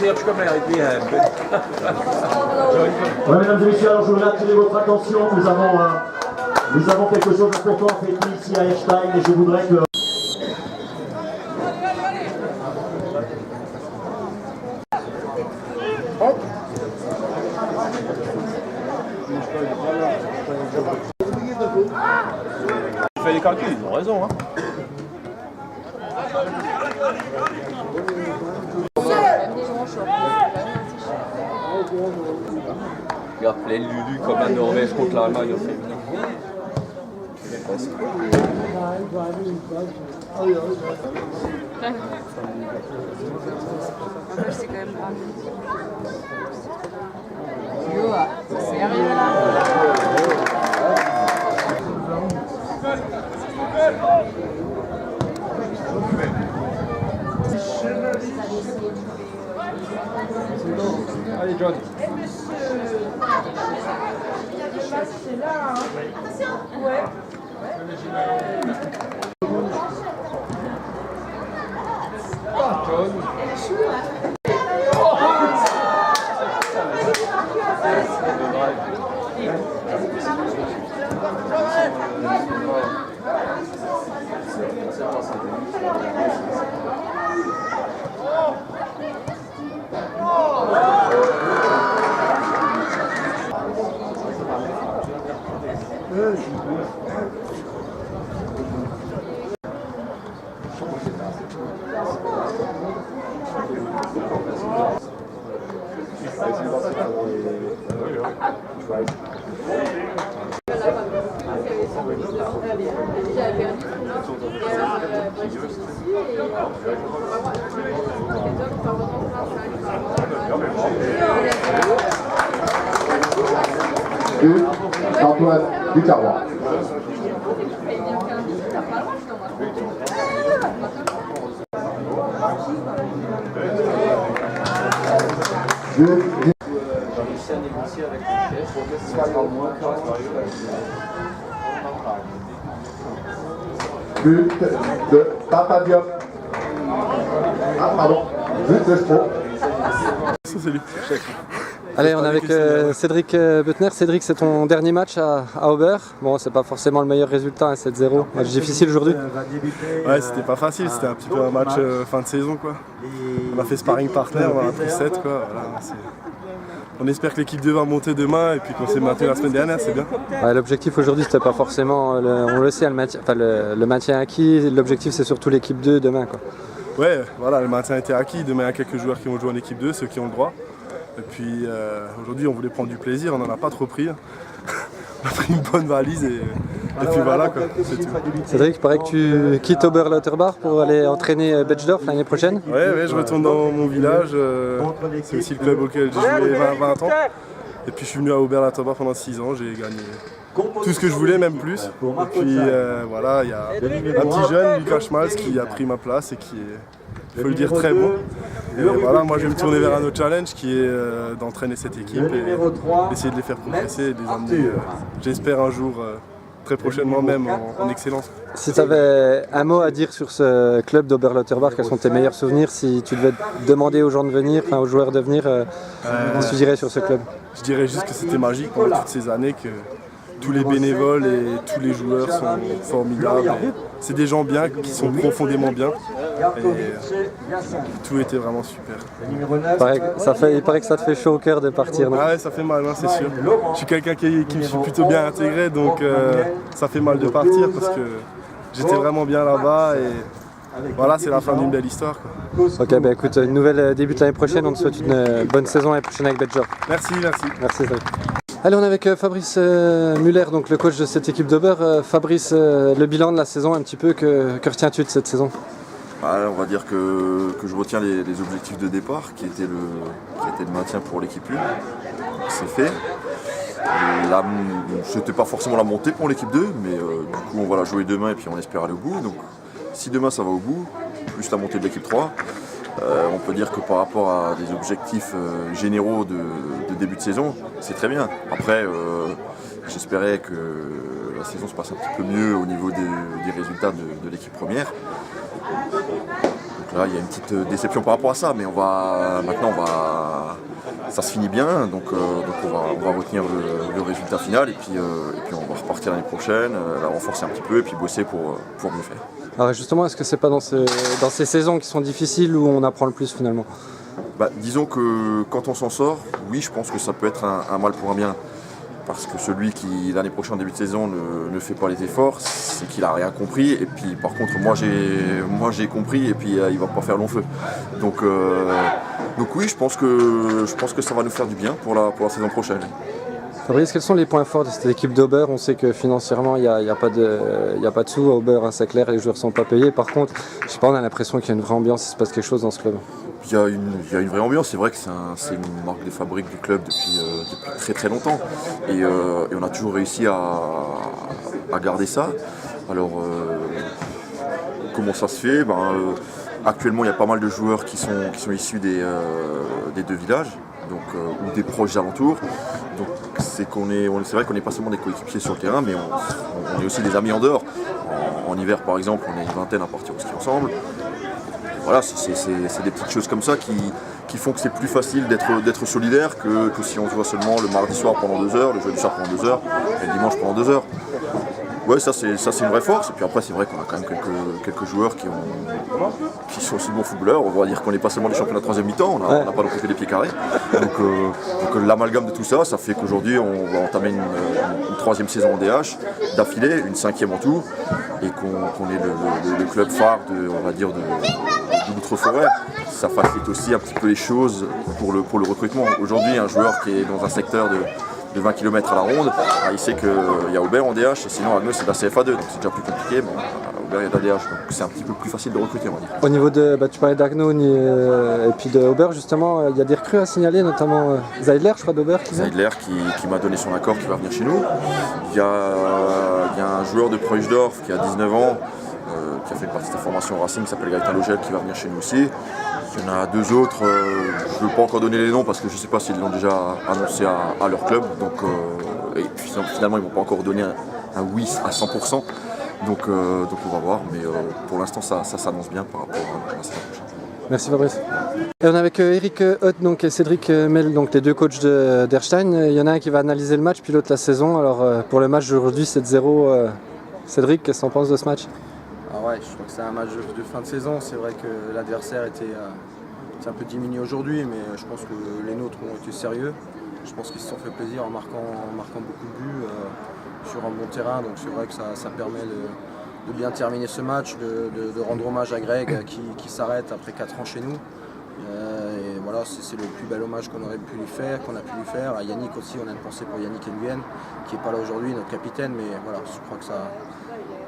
Ouais, mesdames et messieurs, alors je voudrais attirer votre attention. Nous avons quelque chose d'important à fêter ici à Echstein et je voudrais que... Il fait les calculs, ils ont raison. Hein. Regarde, plein de Lulu comme la Norvège contre l'Allemagne au féminin. C'est quand même grave. Yo, sérieux là? Allez John. C'est là, hein. Attention. Ouais. John. Antoine Ducarrois. J'ai réussi à négocier avec le chef pour que ce soit moins But de Papa Diop. Ah, pardon. But de Spo. Allez, on est avec Cédric Beutner. Cédric, c'est ton dernier match à Auber. Bon, c'est pas forcément le meilleur résultat, hein, 7-0. Match difficile aujourd'hui. Ouais, c'était pas facile, c'était un petit peu un match fin de saison, quoi. On a fait sparring partner, on a pris 7, quoi. Voilà, on espère que l'équipe 2 va monter demain et puis qu'on s'est maintenu la semaine dernière, c'est bien. Ouais, l'objectif aujourd'hui, c'était pas forcément, on le sait, le maintien acquis. L'objectif, c'est surtout l'équipe 2 demain, quoi. Ouais, voilà, le maintien était acquis. Demain, il y a quelques joueurs qui vont jouer en équipe 2, ceux qui ont le droit. Et puis aujourd'hui, on voulait prendre du plaisir, on n'en a pas trop pris. On a pris une bonne valise et puis voilà, quoi, c'est tout. Cédric, il paraît que tu quittes Oberlauterbach pour aller entraîner Betschdorf l'année prochaine. Ouais, je retourne dans mon village. C'est aussi le club auquel j'ai joué 20 ans. Et puis je suis venu à Oberlauterbach pendant 6 ans, j'ai gagné tout ce que je voulais, même plus. Et puis voilà, il y a un petit jeune, Lucas Schmalz, qui a pris ma place et qui est, il faut le dire, très bon. Et voilà, moi je vais me tourner vers un autre challenge qui est d'entraîner cette équipe et essayer de les faire progresser et de les emmener, j'espère un jour, très prochainement même, en excellence. Si tu avais un mot à dire sur ce club d'Oberlauterbach, quels sont tes meilleurs souvenirs? Si tu devais demander aux gens de venir, aux joueurs de venir, qu'est-ce que tu dirais sur ce club? Je dirais juste que c'était magique pendant toutes ces années, que tous les bénévoles et tous les joueurs sont formidables. C'est des gens bien, qui sont profondément bien. Et tout était vraiment super. Il paraît que ça te fait chaud au cœur de partir, non? Ah ouais, ça fait mal, hein, c'est sûr. Je suis quelqu'un qui me suis plutôt bien intégré, donc ça fait mal de partir parce que j'étais vraiment bien là-bas. Et voilà, c'est la fin d'une belle histoire, quoi. Ok, bah écoute, une nouvelle débute l'année prochaine. On te souhaite une bonne saison l'année prochaine avec Betschdorf. Merci. Merci, Cédric. Allez, on est avec Fabrice Muller, donc le coach de cette équipe d'Auber. Fabrice, le bilan de la saison un petit peu, que retiens-tu de cette saison? On va dire que je retiens les objectifs de départ qui étaient le maintien pour l'équipe 1. C'est fait. C'était pas forcément la montée pour l'équipe 2, mais du coup on va la jouer demain et puis on espère aller au bout. Donc si demain ça va au bout, plus la montée de l'équipe 3, on peut dire que par rapport à des objectifs généraux de début de saison, c'est très bien. Après, j'espérais que la saison se passe un petit peu mieux au niveau des résultats de l'équipe première. Donc là, il y a une petite déception par rapport à ça, mais maintenant, ça se finit bien, donc on va retenir le résultat final et puis on va repartir l'année prochaine, la renforcer un petit peu et puis bosser pour mieux faire. Alors justement, est-ce que c'est pas dans ces saisons qui sont difficiles où on apprend le plus finalement? Disons que quand on s'en sort, oui, je pense que ça peut être un mal pour un bien. Parce que celui qui, l'année prochaine, en début de saison, ne fait pas les efforts, c'est qu'il n'a rien compris. Et puis, par contre, moi j'ai compris et puis il ne va pas faire long feu. Donc oui, je pense que ça va nous faire du bien pour la saison prochaine. Fabrice, quels sont les points forts de cette équipe d'Auber? On sait que financièrement, il n'y a pas de sous à Auber, hein, c'est clair, les joueurs ne sont pas payés. Par contre, je sais pas, on a l'impression qu'il y a une vraie ambiance, il se passe quelque chose dans ce club. Il y a une vraie ambiance, c'est vrai que c'est une marque de fabrique du club depuis très très longtemps. Et on a toujours réussi à garder ça. Alors, comment ça se fait? Actuellement, il y a pas mal de joueurs qui sont issus des deux villages, donc, ou des proches alentours. Donc c'est vrai qu'on n'est pas seulement des coéquipiers sur le terrain, mais on est aussi des amis en dehors. En hiver, par exemple, on est une vingtaine à partir au ski ensemble. Voilà, c'est des petites choses comme ça qui font que c'est plus facile d'être solidaire que si on se voit seulement le mardi soir pendant 2 heures, le jeudi soir pendant 2 heures et le dimanche pendant 2 heures. Ouais, ça c'est une vraie force. Et puis après, c'est vrai qu'on a quand même quelques joueurs qui sont aussi bons footballeurs. On va dire qu'on n'est pas seulement des champions de la 3e mi-temps, on n'a pas non plus fait des pieds carrés. Donc l'amalgame de tout ça, ça fait qu'aujourd'hui on va entamer une 3e saison en DH d'affilée, une 5e en tout, et qu'on est le club phare de l'Outre-Forêt. Ça facilite aussi un petit peu les choses pour le recrutement. Aujourd'hui, un joueur qui est dans un secteur de 20 km à la ronde, il sait qu'il y a Aubert en DH, et sinon Agno c'est de la CFA2, donc c'est déjà plus compliqué. Aubert il y a de la DH, donc c'est un petit peu plus facile de recruter, on va dire. Au niveau de, tu parlais d'Agno et puis de Aubert, justement, il y a des recrues à signaler, notamment Zeidler, je crois, d'Aubert. Zeidler qui m'a donné son accord, qui va venir chez nous. Il y a un joueur de Preusdorf qui a 19 ans, qui a fait une partie de sa formation au Racing, qui s'appelle Gaëtan Logel, qui va venir chez nous aussi. Il y en a 2 autres, je ne veux pas encore donner les noms parce que je ne sais pas s'ils l'ont déjà annoncé à leur club. Donc, et puis finalement, ils ne vont pas encore donner un oui à 100%. Donc on va voir, mais pour l'instant, ça s'annonce bien par rapport à la saison prochaine. Merci Fabrice. Et on est avec Eric Hoth et Cédric Mel, donc les 2 coachs d'Erstein. Il y en a un qui va analyser le match, puis l'autre la saison. Alors pour le match d'aujourd'hui, 7-0. Cédric, qu'est-ce que tu en penses de ce match? Ouais, je crois que c'est un match de fin de saison. C'est vrai que l'adversaire était un peu diminué aujourd'hui, mais je pense que les nôtres ont été sérieux. Je pense qu'ils se sont fait plaisir en marquant beaucoup de buts sur un bon terrain. Donc c'est vrai que ça permet de bien terminer ce match, de rendre hommage à Greg qui s'arrête après 4 ans chez nous. Et voilà, c'est le plus bel hommage qu'on a pu lui faire. À Yannick aussi, on a une pensée pour Yannick Nguyen, qui n'est pas là aujourd'hui, notre capitaine, mais voilà, je crois que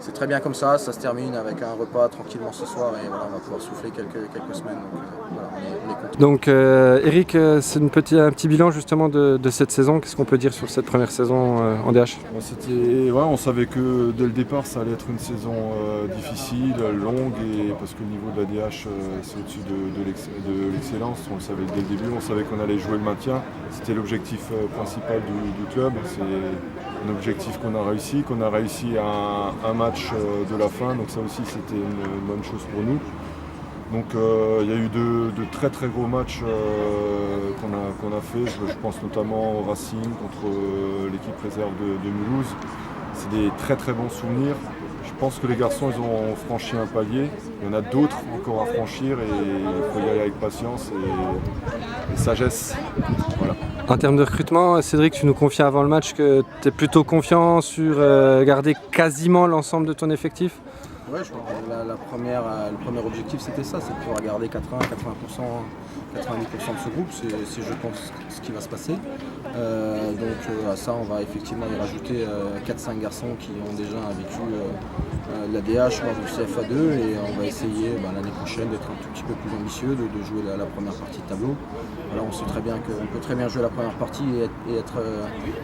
c'est très bien comme ça se termine avec un repas tranquillement ce soir et voilà, on va pouvoir souffler quelques semaines. Donc voilà, on est content. Donc Eric, c'est un petit bilan justement de cette saison. Qu'est-ce qu'on peut dire sur cette première saison en DH? On savait que dès le départ ça allait être une saison difficile, longue, et parce que le niveau de la DH c'est au-dessus de l'excellence. On le savait dès le début, on savait qu'on allait jouer le maintien. C'était l'objectif principal du club. C'est un objectif qu'on a réussi à un match de la fin, donc ça aussi c'était une bonne chose pour nous. Donc il y a eu de très très gros matchs qu'on a fait, je pense notamment au Racing contre l'équipe réserve de Mulhouse. C'est des très très bons souvenirs. Je pense que les garçons ils ont franchi un palier, il y en a d'autres encore à franchir et il faut y aller avec patience et sagesse. Voilà. En termes de recrutement, Cédric, tu nous confiais avant le match que tu es plutôt confiant sur garder quasiment l'ensemble de ton effectif? Ouais, je crois que le premier objectif c'était ça, c'est de pouvoir garder 80%, 90% de ce groupe, c'est je pense ce qui va se passer. Donc à ça on va effectivement y rajouter 4-5 garçons qui ont déjà vécu la DH, voire du CFA2, et on va essayer l'année prochaine d'être un tout petit peu plus ambitieux, de jouer la première partie de tableau. Voilà, on sait très bien qu'on peut très bien jouer la première partie et être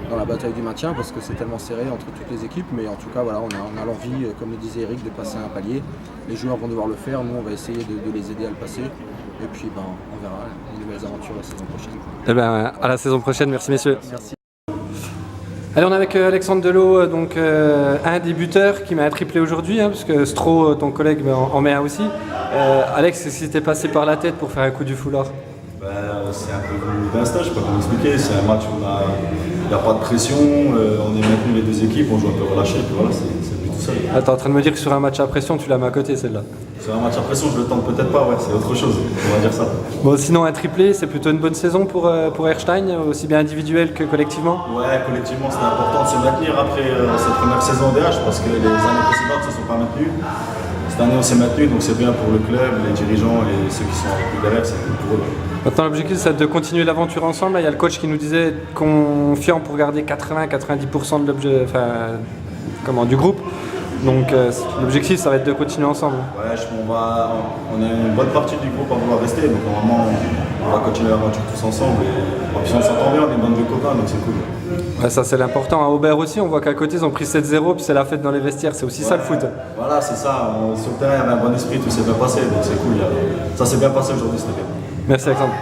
dans la bataille du maintien parce que c'est tellement serré entre toutes les équipes, mais en tout cas voilà, on a l'envie, comme le disait Eric, de passer un palier. Les joueurs vont devoir le faire, nous on va essayer de les aider à le passer, et puis on verra les nouvelles aventures la saison prochaine. À la saison prochaine, merci messieurs. Merci. Allez, on est avec Alexandre Delot, donc un des buteurs qui met un triplé aujourd'hui, hein, parce que Stro, ton collègue, en met un aussi. Alex, qu'est-ce qui t'est passé par la tête pour faire un coup du foulard? C'est un peu d'instinct, je ne sais pas comment expliquer. C'est un match où il n'y a pas de pression, on est maintenu les deux équipes, on joue un peu relâché, puis voilà, c'est plus tout seul. Ah, t'es en train de me dire que sur un match à pression, tu la mets à côté celle-là? Sur un match à pression, je le tente peut-être pas, ouais, c'est autre chose, on va dire ça. Bon, sinon un triplé, c'est plutôt une bonne saison pour Erstein, aussi bien individuel que collectivement? Ouais, collectivement, c'était important de se maintenir après cette première saison DH, parce que les années précédentes ne se sont pas maintenues. Cette année, on s'est maintenu, donc c'est bien pour le club, les dirigeants et ceux qui sont avec derrière, c'est cool pour eux. Maintenant, l'objectif, c'est de continuer l'aventure ensemble. Là, il y a le coach qui nous disait confiant pour garder 80-90% de l'objet, du groupe. Donc, l'objectif, ça va être de continuer ensemble. Ouais, on a une bonne partie du groupe à vouloir rester, donc normalement, on va continuer l'aventure tous ensemble. Et puis on s'entend bien, on est une bande de copains, donc c'est cool. Ouais, ça, c'est l'important. À Aubert aussi, on voit qu'à côté, ils ont pris 7-0, puis c'est la fête dans les vestiaires. C'est aussi ça le foot. Voilà, c'est ça. Sur le terrain, il y avait un bon esprit, tout s'est bien passé, donc c'est cool. Ça s'est bien passé aujourd'hui, c'était bien. Merci Alexandre.